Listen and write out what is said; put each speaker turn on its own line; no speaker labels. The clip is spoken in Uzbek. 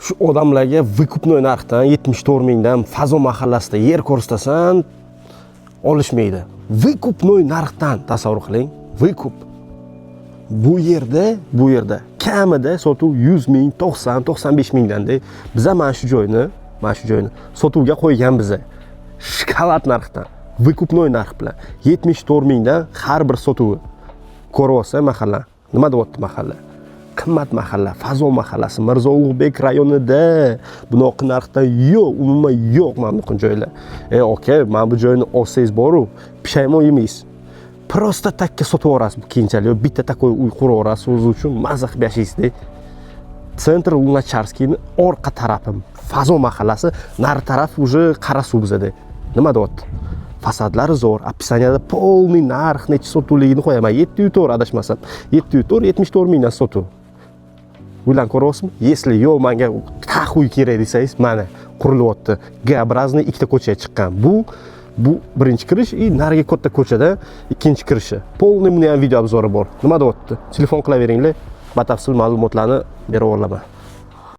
Shu odamlarga vykupnoy narxdan 74 mingdan Fazo mahallasida yer ko'rsatsam olishmaydi. Vykupnoy narxdan tasavvur qiling. Vykup. Bu yerda kamida sotuv 100 ming, 90, 95 mingdan-da. Biz mana shu joyni sotuvga qo'ygan biz. Shkalat narxdan, vykupnoy narx bilan 74 mingdan har bir sotuvi. Ko'rib olsa mahalla. Nima deyapti mahalla? Qimmat mahalla, Fazo mahallasi, Mirzo Ulug'bek rayonida bunaqa narxdan yo'q, umuman yo'q mana bu joylar. Okey, mana bu joyni olsangiz boru, pishaymon yemaysiz. Prosta takka sotib yuborasiz bu keyinchalik. Bitta takoy uy qurib yuborasiz o'zi uchun maza qilib yashaysiz-da. Sentr Lunacharskiyning orqa tarafi, Fazo mahallasi, nari taraf уже Qarasuv bizada. Nima deyapti? Fasadlari zo'r, описаниеda полный narx necha sotuvligini qo'yaman. 704 adashmasam. 704 74 mingdan sotuv. Uylan ko'ryapsizmi? Если yo'q menga uy kerak desangiz, mana qurilyapti. G-obrazniy ikkita ko'chaga chiqqan. Bu birinchi kirish, nariga katta ko'chada ikkinchi kirishi. Полный buni ham video obzori bor. Nima deyapti? Telefon qilaveringlar, batafsil ma'lumotlarni berib olaman.